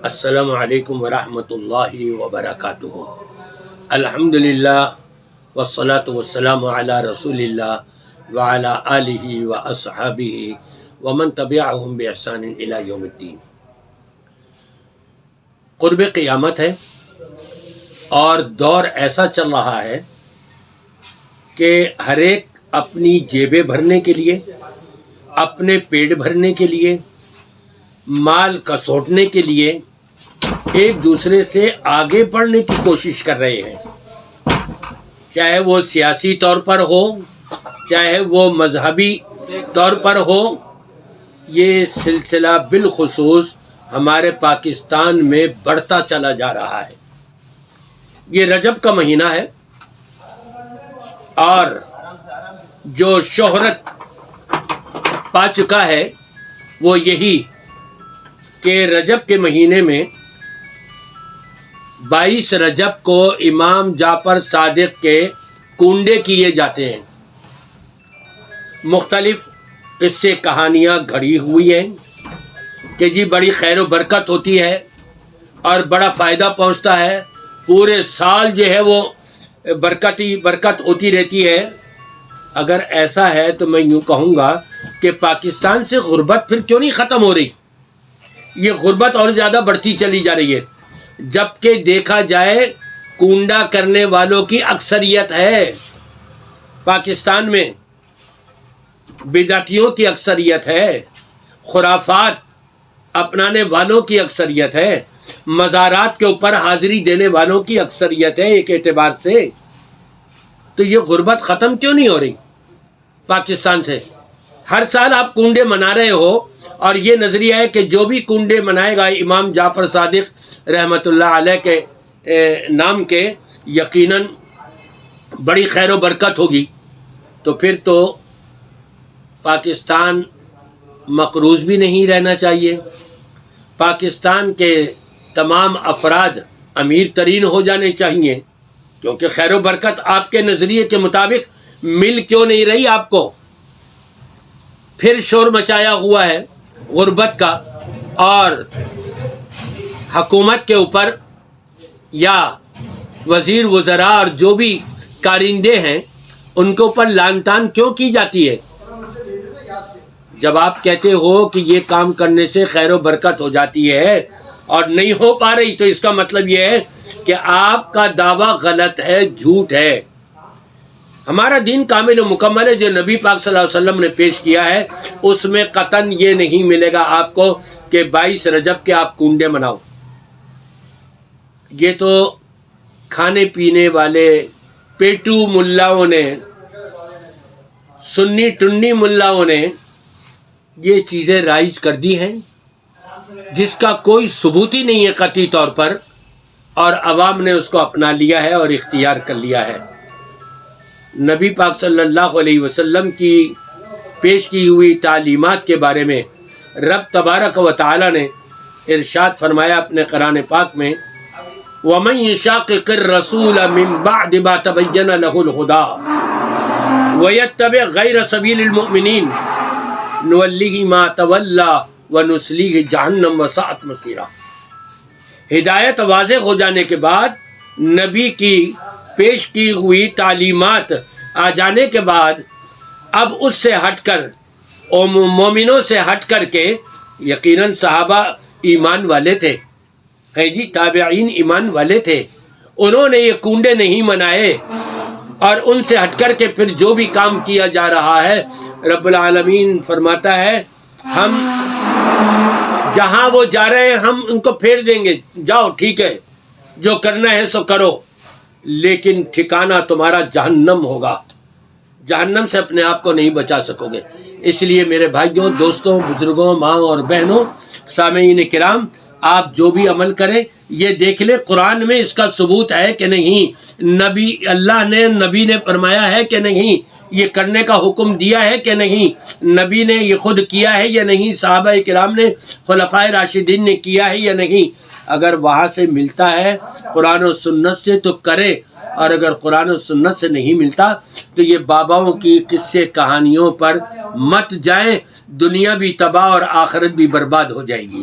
السلام علیکم ورحمۃ اللہ وبرکاتہ۔ الحمدللہ والصلاة والسلام علی رسول اللہ وعلی آلہ واصحابہ ومن تبعہم بإحسان الی یوم الدین۔ قرب قیامت ہے اور دور ایسا چل رہا ہے کہ ہر ایک اپنی جیبیں بھرنے کے لیے، اپنے پیٹ بھرنے کے لیے، مال کسوٹنے کے لیے ایک دوسرے سے آگے بڑھنے کی کوشش کر رہے ہیں، چاہے وہ سیاسی طور پر ہو، چاہے وہ مذہبی طور پر ہو۔ یہ سلسلہ بالخصوص ہمارے پاکستان میں بڑھتا چلا جا رہا ہے۔ یہ رجب کا مہینہ ہے اور جو شہرت پا چکا ہے وہ یہی کہ رجب کے مہینے میں 22 رجب کو امام جعفر صادق کے کنڈے کیے جاتے ہیں۔ مختلف قصے کہانیاں گھڑی ہوئی ہیں کہ جی بڑی خیر و برکت ہوتی ہے اور بڑا فائدہ پہنچتا ہے، پورے سال جو ہے وہ برکت ہی برکت ہوتی رہتی ہے۔ اگر ایسا ہے تو میں یوں کہوں گا کہ پاکستان سے غربت پھر کیوں نہیں ختم ہو رہی؟ یہ غربت اور زیادہ بڑھتی چلی جا رہی ہے، جبکہ دیکھا جائے کنڈا کرنے والوں کی اکثریت ہے پاکستان میں، بدعتیوں کی اکثریت ہے، خرافات اپنانے والوں کی اکثریت ہے، مزارات کے اوپر حاضری دینے والوں کی اکثریت ہے۔ ایک اعتبار سے تو یہ غربت ختم کیوں نہیں ہو رہی پاکستان سے؟ ہر سال آپ کنڈے منا رہے ہو اور یہ نظریہ ہے کہ جو بھی کنڈے منائے گا امام جعفر صادق رحمۃ اللہ علیہ کے نام کے، یقیناً بڑی خیر و برکت ہوگی۔ تو پھر تو پاکستان مقروض بھی نہیں رہنا چاہیے، پاکستان کے تمام افراد امیر ترین ہو جانے چاہیے، کیونکہ خیر و برکت آپ کے نظریے کے مطابق مل کیوں نہیں رہی آپ کو؟ پھر شور مچایا ہوا ہے غربت کا، اور حکومت کے اوپر یا وزیر وزراء اور جو بھی کارندے ہیں ان کے اوپر لعن طعن کیوں کی جاتی ہے؟ جب آپ کہتے ہو کہ یہ کام کرنے سے خیر و برکت ہو جاتی ہے اور نہیں ہو پا رہی، تو اس کا مطلب یہ ہے کہ آپ کا دعویٰ غلط ہے، جھوٹ ہے۔ ہمارا دین کامل و مکمل ہے، جو نبی پاک صلی اللہ علیہ وسلم نے پیش کیا ہے اس میں قطعاً یہ نہیں ملے گا آپ کو کہ 22 رجب کے آپ کنڈے مناؤ۔ یہ تو کھانے پینے والے پیٹو ملاؤں نے، سنی ٹنی ملاؤں نے یہ چیزیں رائج کر دی ہیں، جس کا کوئی ثبوت ہی نہیں ہے قطعی طور پر، اور عوام نے اس کو اپنا لیا ہے اور اختیار کر لیا ہے۔ نبی پاک صلی اللہ علیہ وسلم کی پیش کی ہوئی تعلیمات کے بارے میں رب تبارک و تعالی نے ارشاد فرمایا اپنے قرآن پاک میں، وَمَن يُشَاقِقِ الرَّسُولَ مِن بَعْدِ مَا تَبَيَّنَ لَهُ الْهُدَىٰ وَيَتَّبِعْ غَيْرَ سَبِيلِ الْمُؤْمِنِينَ نُوَلِّهِ مَا تَوَلَّىٰ وَنُصْلِيهِ جَهَنَّمَ وَسَاءَتْ مَصِيرًا۔ ہدایت واضح ہو جانے کے بعد، نبی کی پیش کی ہوئی تعلیمات آ جانے کے بعد، اب اس سے ہٹ کر، مومنوں سے ہٹ کر کے، یقیناً صحابہ ایمان والے تھے، جی تابعین ایمان والے تھے، انہوں نے یہ کنڈے نہیں منائے، اور ان سے ہٹ کر کے پھر جو بھی کام کیا جا رہا ہے، رب العالمین فرماتا ہے ہم جہاں وہ جا رہے ہیں ہم ان کو پھیر دیں گے، جاؤ ٹھیک ہے جو کرنا ہے سو کرو، لیکن ٹھکانہ تمہارا جہنم ہوگا، جہنم سے اپنے آپ کو نہیں بچا سکو گے۔ اس لیے میرے بھائیوں، دوستوں، بزرگوں، ماں اور بہنوں، سامعین کرام، آپ جو بھی عمل کریں یہ دیکھ لیں قرآن میں اس کا ثبوت ہے کہ نہیں، اللہ نے، نبی نے فرمایا ہے کہ نہیں، یہ کرنے کا حکم دیا ہے کہ نہیں، نبی نے یہ خود کیا ہے یا نہیں، صحابہ کرام نے، خلفائے راشدین نے کیا ہے یا نہیں۔ اگر وہاں سے ملتا ہے قرآن و سنت سے تو کرے، اور اگر قرآن و سنت سے نہیں ملتا تو یہ باباؤں کی قصے کہانیوں پر مت جائیں، دنیا بھی تباہ اور آخرت بھی برباد ہو جائے گی۔